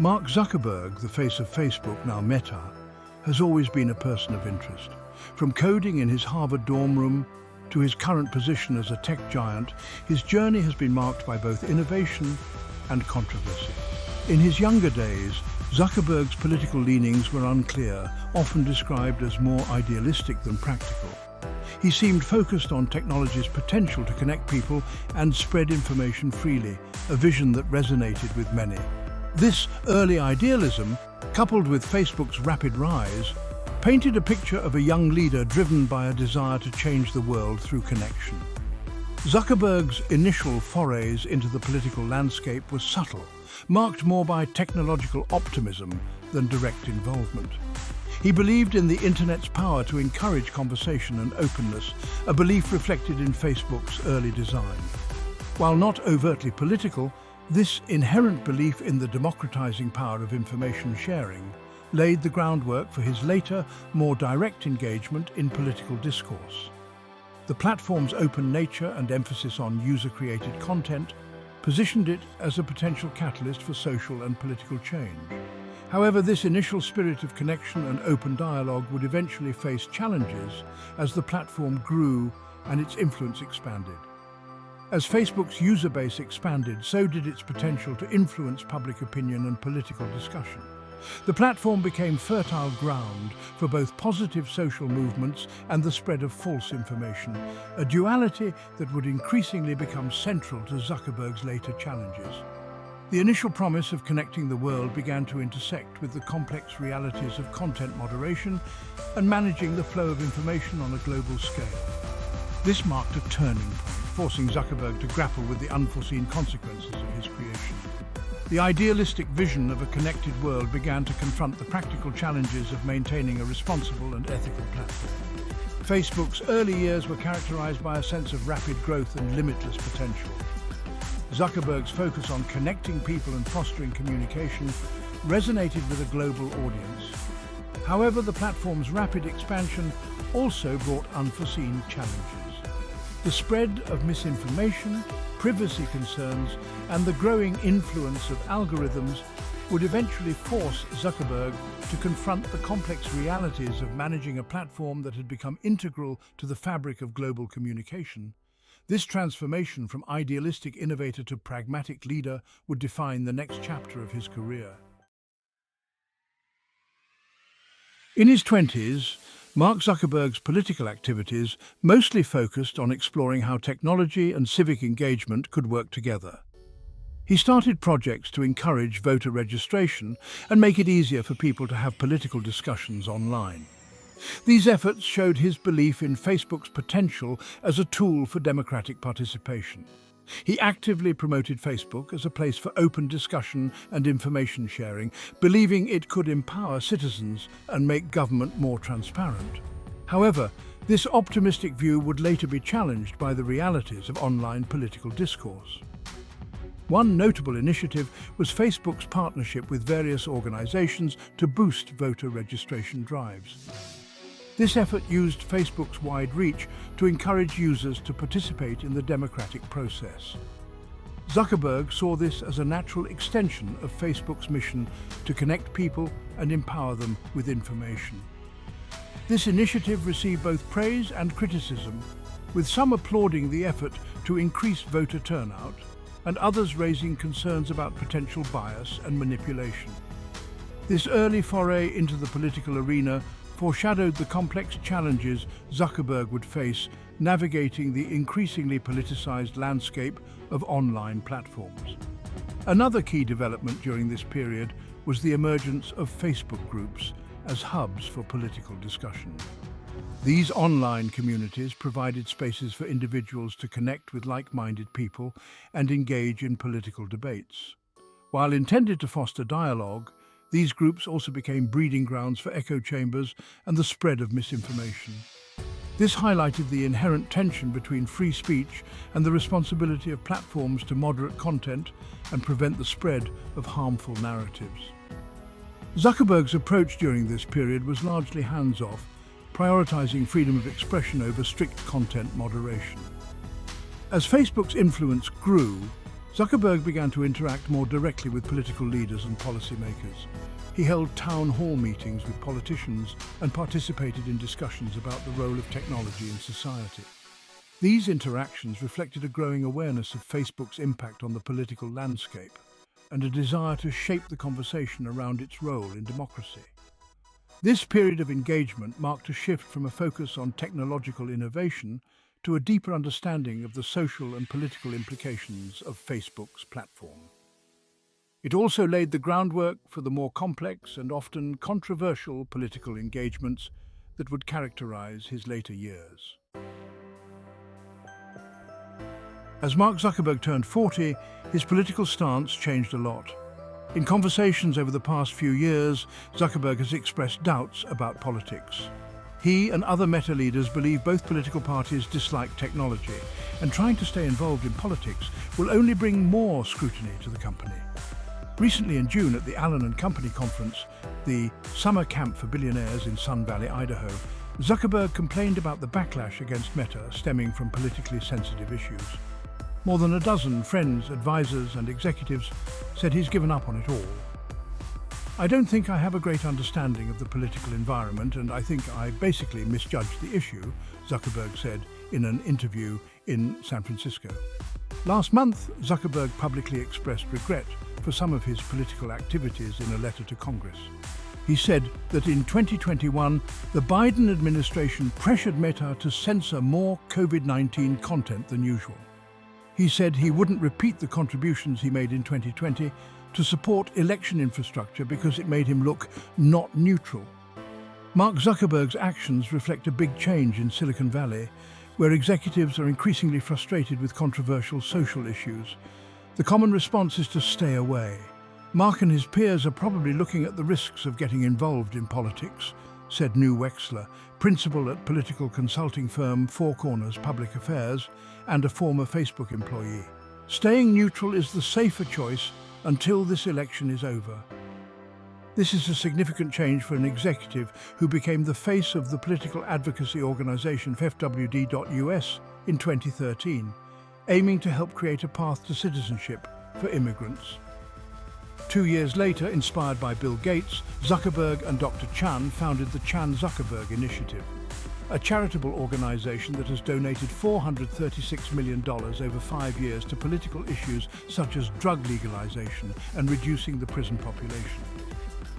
Mark Zuckerberg, the face of Facebook, now Meta, has always been a person of interest. From coding in his Harvard dorm room to his current position as a tech giant, his journey has been marked by both innovation and controversy. In his younger days, Zuckerberg's political leanings were unclear, often described as more idealistic than practical. He seemed focused on technology's potential to connect people and spread information freely, a vision that resonated with many. This early idealism, coupled with Facebook's rapid rise, painted a picture of a young leader driven by a desire to change the world through connection. Zuckerberg's initial forays into the political landscape were subtle, marked more by technological optimism than direct involvement. He believed in the internet's power to encourage conversation and openness, a belief reflected in Facebook's early design. While not overtly political, this inherent belief in the democratizing power of information sharing laid the groundwork for his later, more direct engagement in political discourse. The platform's open nature and emphasis on user-created content positioned it as a potential catalyst for social and political change. However, this initial spirit of connection and open dialogue would eventually face challenges as the platform grew and its influence expanded. As Facebook's user base expanded, so did its potential to influence public opinion and political discussion. The platform became fertile ground for both positive social movements and the spread of false information, a duality that would increasingly become central to Zuckerberg's later challenges. The initial promise of connecting the world began to intersect with the complex realities of content moderation and managing the flow of information on a global scale. This marked a turning point, forcing Zuckerberg to grapple with the unforeseen consequences of his creation. The idealistic vision of a connected world began to confront the practical challenges of maintaining a responsible and ethical platform. Facebook's early years were characterized by a sense of rapid growth and limitless potential. Zuckerberg's focus on connecting people and fostering communication resonated with a global audience. However, the platform's rapid expansion also brought unforeseen challenges. The spread of misinformation, privacy concerns, and the growing influence of algorithms would eventually force Zuckerberg to confront the complex realities of managing a platform that had become integral to the fabric of global communication. This transformation from idealistic innovator to pragmatic leader would define the next chapter of his career. In his 20s, Mark Zuckerberg's political activities mostly focused on exploring how technology and civic engagement could work together. He started projects to encourage voter registration and make it easier for people to have political discussions online. These efforts showed his belief in Facebook's potential as a tool for democratic participation. He actively promoted Facebook as a place for open discussion and information sharing, believing it could empower citizens and make government more transparent. However, this optimistic view would later be challenged by the realities of online political discourse. One notable initiative was Facebook's partnership with various organizations to boost voter registration drives. This effort used Facebook's wide reach to encourage users to participate in the democratic process. Zuckerberg saw this as a natural extension of Facebook's mission to connect people and empower them with information. This initiative received both praise and criticism, with some applauding the effort to increase voter turnout and others raising concerns about potential bias and manipulation. This early foray into the political arena foreshadowed the complex challenges Zuckerberg would face navigating the increasingly politicized landscape of online platforms. Another key development during this period was the emergence of Facebook groups as hubs for political discussion. These online communities provided spaces for individuals to connect with like-minded people and engage in political debates. While intended to foster dialogue, these groups also became breeding grounds for echo chambers and the spread of misinformation. This highlighted the inherent tension between free speech and the responsibility of platforms to moderate content and prevent the spread of harmful narratives. Zuckerberg's approach during this period was largely hands-off, prioritizing freedom of expression over strict content moderation. As Facebook's influence grew, Zuckerberg began to interact more directly with political leaders and policymakers. He held town hall meetings with politicians and participated in discussions about the role of technology in society. These interactions reflected a growing awareness of Facebook's impact on the political landscape and a desire to shape the conversation around its role in democracy. This period of engagement marked a shift from a focus on technological innovation to a deeper understanding of the social and political implications of Facebook's platform. It also laid the groundwork for the more complex and often controversial political engagements that would characterize his later years. As Mark Zuckerberg turned 40, his political stance changed a lot. In conversations over the past few years, Zuckerberg has expressed doubts about politics. He and other Meta leaders believe both political parties dislike technology, and trying to stay involved in politics will only bring more scrutiny to the company. Recently in June at the Allen & Company conference, the summer camp for billionaires in Sun Valley, Idaho, Zuckerberg complained about the backlash against Meta stemming from politically sensitive issues. More than a dozen friends, advisors and executives said he's given up on it all. "I don't think I have a great understanding of the political environment, and I think I basically misjudged the issue," Zuckerberg said in an interview in San Francisco. Last month, Zuckerberg publicly expressed regret for some of his political activities in a letter to Congress. He said that in 2021, the Biden administration pressured Meta to censor more COVID-19 content than usual. He said he wouldn't repeat the contributions he made in 2020 to support election infrastructure because it made him look not neutral. Mark Zuckerberg's actions reflect a big change in Silicon Valley, where executives are increasingly frustrated with controversial social issues. The common response is to stay away. Mark and his peers are probably looking at the risks of getting involved in politics, said New Wexler, principal at political consulting firm Four Corners Public Affairs and a former Facebook employee. "Staying neutral is the safer choice until this election is over." This is a significant change for an executive who became the face of the political advocacy organization FWD.US in 2013, aiming to help create a path to citizenship for immigrants. 2 years later, inspired by Bill Gates, Zuckerberg and Dr. Chan founded the Chan Zuckerberg Initiative, a charitable organization that has donated $436 million over 5 years to political issues such as drug legalization and reducing the prison population.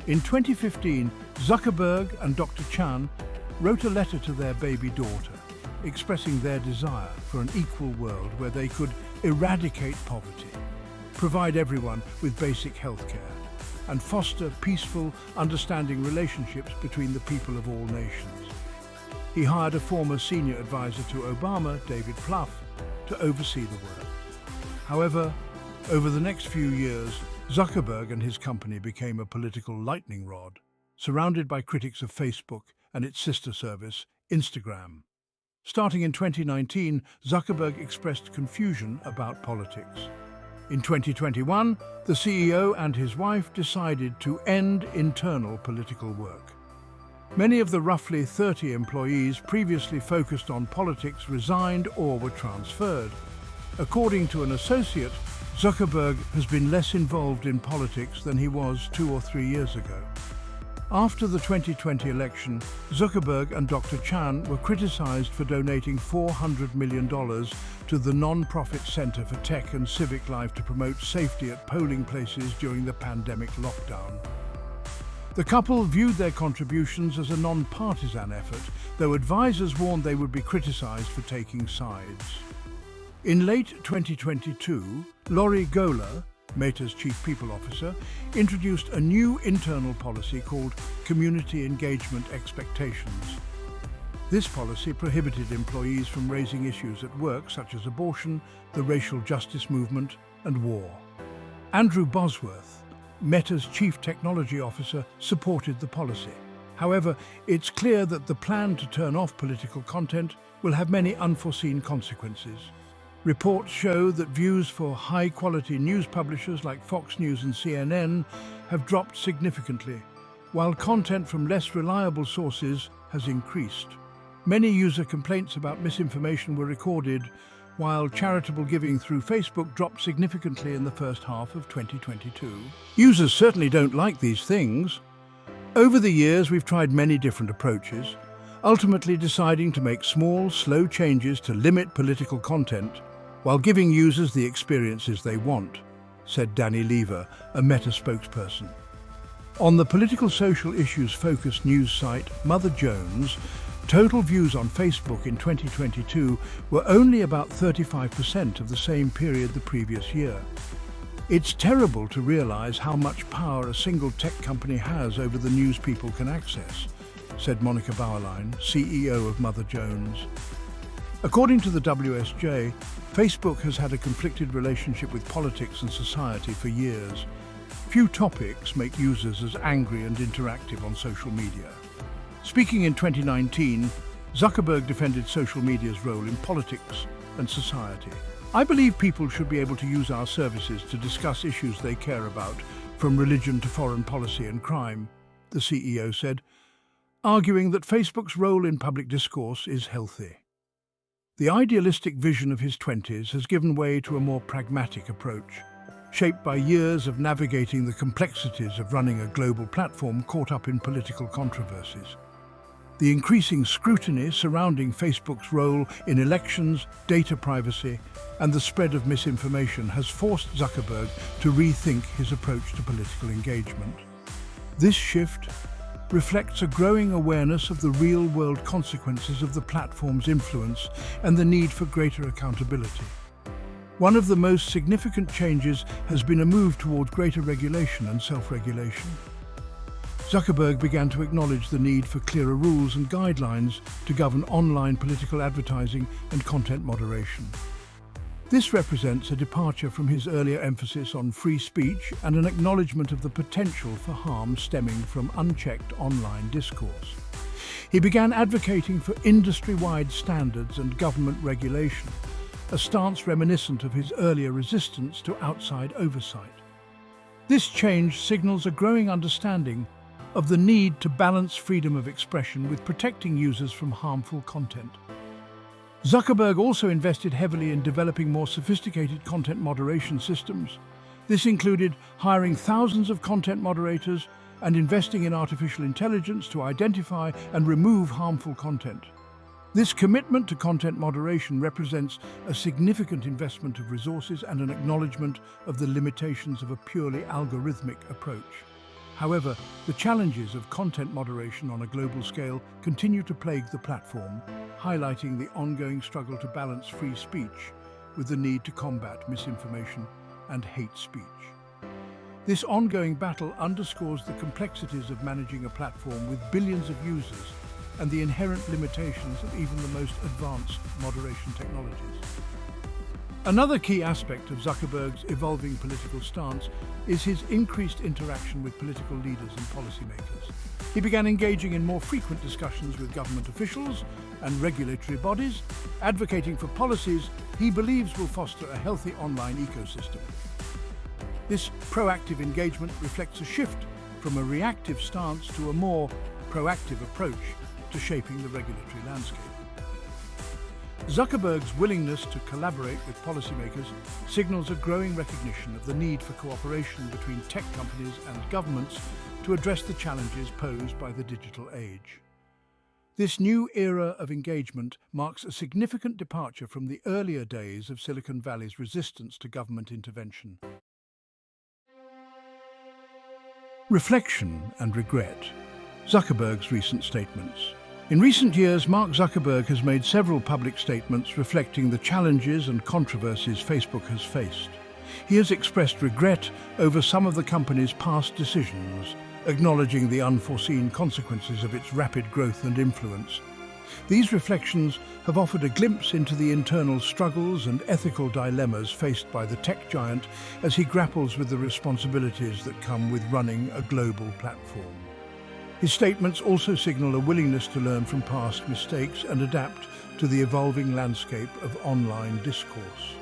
In 2015, Zuckerberg and Dr. Chan wrote a letter to their baby daughter, expressing their desire for an equal world where they could eradicate poverty, provide everyone with basic health care, and foster peaceful, understanding relationships between the people of all nations. He hired a former senior advisor to Obama, David Plouffe, to oversee the work. However, over the next few years, Zuckerberg and his company became a political lightning rod, surrounded by critics of Facebook and its sister service, Instagram. Starting in 2019, Zuckerberg expressed confusion about politics. In 2021, the CEO and his wife decided to end internal political work. Many of the roughly 30 employees previously focused on politics resigned or were transferred. According to an associate, Zuckerberg has been less involved in politics than he was 2 or 3 years ago. After the 2020 election, Zuckerberg and Dr. Chan were criticized for donating $400 million to the non-profit Center for Tech and Civic Life to promote safety at polling places during the pandemic lockdown. The couple viewed their contributions as a non-partisan effort, though advisors warned they would be criticized for taking sides. In late 2022, Lori Gola, Meta's Chief People Officer, introduced a new internal policy called Community Engagement Expectations. This policy prohibited employees from raising issues at work such as abortion, the racial justice movement, and war. Andrew Bosworth, Meta's Chief Technology Officer, supported the policy. However, it's clear that the plan to turn off political content will have many unforeseen consequences. Reports show that views for high-quality news publishers like Fox News and CNN have dropped significantly, while content from less reliable sources has increased. Many user complaints about misinformation were recorded, while charitable giving through Facebook dropped significantly in the first half of 2022. Users certainly don't like these things. Over the years, we've tried many different approaches, ultimately deciding to make small, slow changes to limit political content while giving users the experiences they want, said Danny Lever, a Meta spokesperson. On the political social issues-focused news site Mother Jones, total views on Facebook in 2022 were only about 35% of the same period the previous year. It's terrible to realize how much power a single tech company has over the news people can access, said Monica Bauerlein, CEO of Mother Jones. According to the WSJ, Facebook has had a conflicted relationship with politics and society for years. Few topics make users as angry and interactive on social media. Speaking in 2019, Zuckerberg defended social media's role in politics and society. I believe people should be able to use our services to discuss issues they care about, from religion to foreign policy and crime, the CEO said, arguing that Facebook's role in public discourse is healthy. The idealistic vision of his 20s has given way to a more pragmatic approach, shaped by years of navigating the complexities of running a global platform caught up in political controversies. The increasing scrutiny surrounding Facebook's role in elections, data privacy, and the spread of misinformation has forced Zuckerberg to rethink his approach to political engagement. This shift reflects a growing awareness of the real-world consequences of the platform's influence and the need for greater accountability. One of the most significant changes has been a move toward greater regulation and self-regulation. Zuckerberg began to acknowledge the need for clearer rules and guidelines to govern online political advertising and content moderation. This represents a departure from his earlier emphasis on free speech and an acknowledgement of the potential for harm stemming from unchecked online discourse. He began advocating for industry-wide standards and government regulation, a stance reminiscent of his earlier resistance to outside oversight. This change signals a growing understanding of the need to balance freedom of expression with protecting users from harmful content. Zuckerberg also invested heavily in developing more sophisticated content moderation systems. This included hiring thousands of content moderators and investing in artificial intelligence to identify and remove harmful content. This commitment to content moderation represents a significant investment of resources and an acknowledgement of the limitations of a purely algorithmic approach. However, the challenges of content moderation on a global scale continue to plague the platform, highlighting the ongoing struggle to balance free speech with the need to combat misinformation and hate speech. This ongoing battle underscores the complexities of managing a platform with billions of users and the inherent limitations of even the most advanced moderation technologies. Another key aspect of Zuckerberg's evolving political stance is his increased interaction with political leaders and policymakers. He began engaging in more frequent discussions with government officials and regulatory bodies, advocating for policies he believes will foster a healthy online ecosystem. This proactive engagement reflects a shift from a reactive stance to a more proactive approach to shaping the regulatory landscape. Zuckerberg's willingness to collaborate with policymakers signals a growing recognition of the need for cooperation between tech companies and governments to address the challenges posed by the digital age. This new era of engagement marks a significant departure from the earlier days of Silicon Valley's resistance to government intervention. Reflection and regret. Zuckerberg's recent statements. In recent years, Mark Zuckerberg has made several public statements reflecting the challenges and controversies Facebook has faced. He has expressed regret over some of the company's past decisions, acknowledging the unforeseen consequences of its rapid growth and influence. These reflections have offered a glimpse into the internal struggles and ethical dilemmas faced by the tech giant as he grapples with the responsibilities that come with running a global platform. His statements also signal a willingness to learn from past mistakes and adapt to the evolving landscape of online discourse.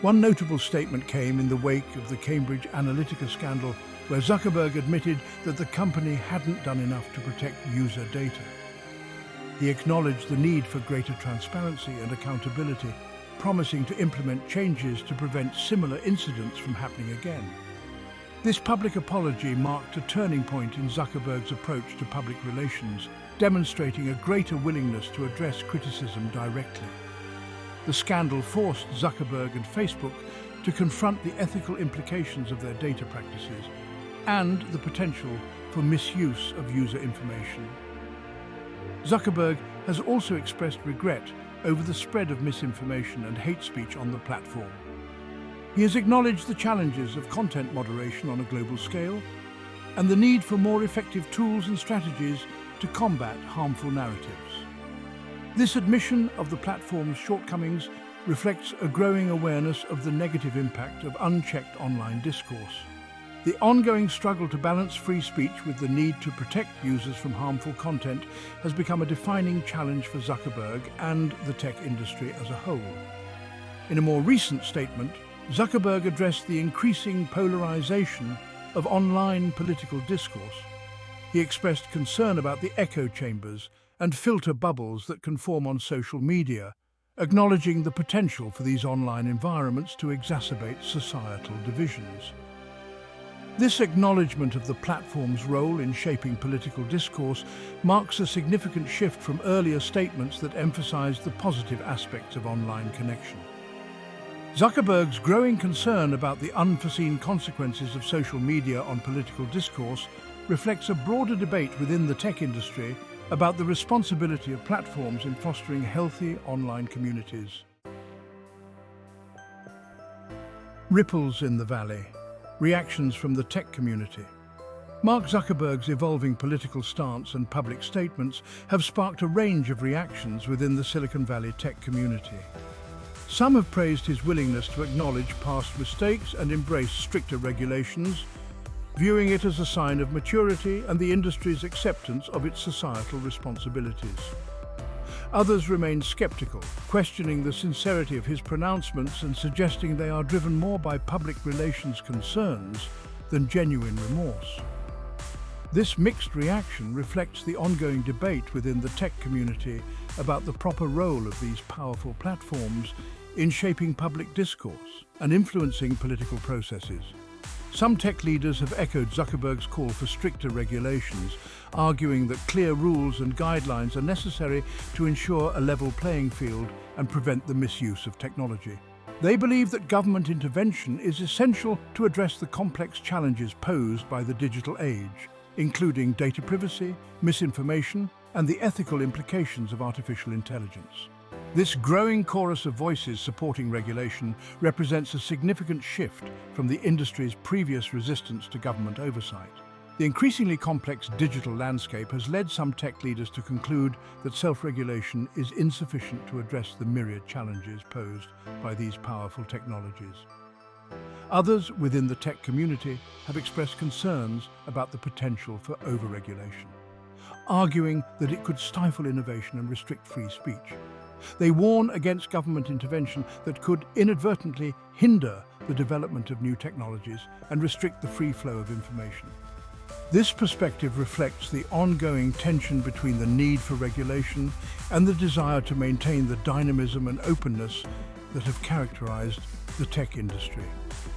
One notable statement came in the wake of the Cambridge Analytica scandal, where Zuckerberg admitted that the company hadn't done enough to protect user data. He acknowledged the need for greater transparency and accountability, promising to implement changes to prevent similar incidents from happening again. This public apology marked a turning point in Zuckerberg's approach to public relations, demonstrating a greater willingness to address criticism directly. The scandal forced Zuckerberg and Facebook to confront the ethical implications of their data practices and the potential for misuse of user information. Zuckerberg has also expressed regret over the spread of misinformation and hate speech on the platform. He has acknowledged the challenges of content moderation on a global scale and the need for more effective tools and strategies to combat harmful narratives. This admission of the platform's shortcomings reflects a growing awareness of the negative impact of unchecked online discourse. The ongoing struggle to balance free speech with the need to protect users from harmful content has become a defining challenge for Zuckerberg and the tech industry as a whole. In a more recent statement, Zuckerberg addressed the increasing polarization of online political discourse. He expressed concern about the echo chambers and filter bubbles that can form on social media, acknowledging the potential for these online environments to exacerbate societal divisions. This acknowledgement of the platform's role in shaping political discourse marks a significant shift from earlier statements that emphasized the positive aspects of online connection. Zuckerberg's growing concern about the unforeseen consequences of social media on political discourse reflects a broader debate within the tech industry about the responsibility of platforms in fostering healthy online communities. Ripples in the valley. Reactions from the tech community. Mark Zuckerberg's evolving political stance and public statements have sparked a range of reactions within the Silicon Valley tech community. Some have praised his willingness to acknowledge past mistakes and embrace stricter regulations, viewing it as a sign of maturity and the industry's acceptance of its societal responsibilities. Others remain skeptical, questioning the sincerity of his pronouncements and suggesting they are driven more by public relations concerns than genuine remorse. This mixed reaction reflects the ongoing debate within the tech community about the proper role of these powerful platforms in shaping public discourse and influencing political processes. Some tech leaders have echoed Zuckerberg's call for stricter regulations, arguing that clear rules and guidelines are necessary to ensure a level playing field and prevent the misuse of technology. They believe that government intervention is essential to address the complex challenges posed by the digital age, including data privacy, misinformation, and the ethical implications of artificial intelligence. This growing chorus of voices supporting regulation represents a significant shift from the industry's previous resistance to government oversight. The increasingly complex digital landscape has led some tech leaders to conclude that self-regulation is insufficient to address the myriad challenges posed by these powerful technologies. Others within the tech community have expressed concerns about the potential for overregulation, arguing that it could stifle innovation and restrict free speech. They warn against government intervention that could inadvertently hinder the development of new technologies and restrict the free flow of information. This perspective reflects the ongoing tension between the need for regulation and the desire to maintain the dynamism and openness that have characterized the tech industry.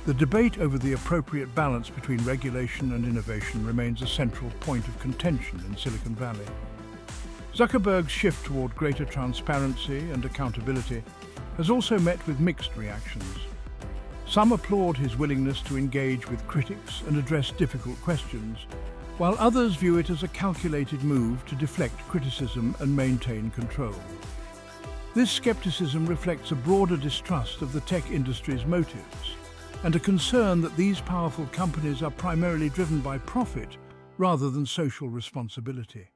The debate over the appropriate balance between regulation and innovation remains a central point of contention in Silicon Valley. Zuckerberg's shift toward greater transparency and accountability has also met with mixed reactions. Some applaud his willingness to engage with critics and address difficult questions, while others view it as a calculated move to deflect criticism and maintain control. This skepticism reflects a broader distrust of the tech industry's motives and a concern that these powerful companies are primarily driven by profit rather than social responsibility.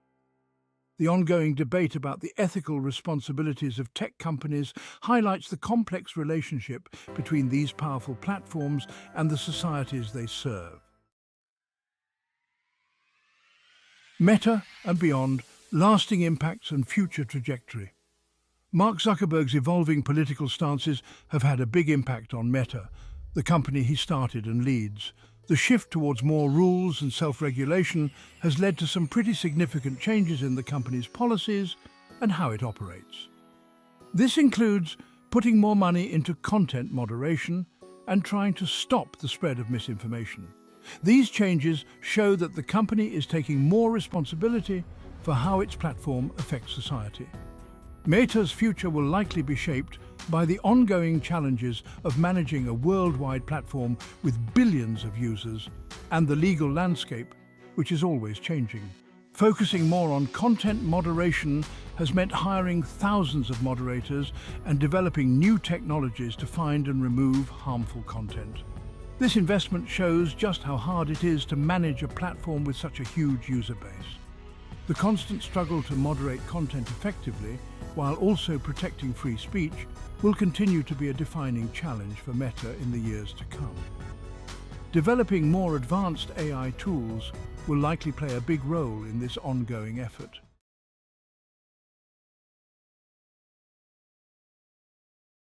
The ongoing debate about the ethical responsibilities of tech companies highlights the complex relationship between these powerful platforms and the societies they serve. Meta and beyond, lasting impacts and future trajectory. Mark Zuckerberg's evolving political stances have had a big impact on Meta, the company he started and leads. The shift towards more rules and self-regulation has led to some pretty significant changes in the company's policies and how it operates. This includes putting more money into content moderation and trying to stop the spread of misinformation. These changes show that the company is taking more responsibility for how its platform affects society. Meta's future will likely be shaped by the ongoing challenges of managing a worldwide platform with billions of users and the legal landscape, which is always changing. Focusing more on content moderation has meant hiring thousands of moderators and developing new technologies to find and remove harmful content. This investment shows just how hard it is to manage a platform with such a huge user base. The constant struggle to moderate content effectively, while also protecting free speech, will continue to be a defining challenge for Meta in the years to come. Developing more advanced AI tools will likely play a big role in this ongoing effort.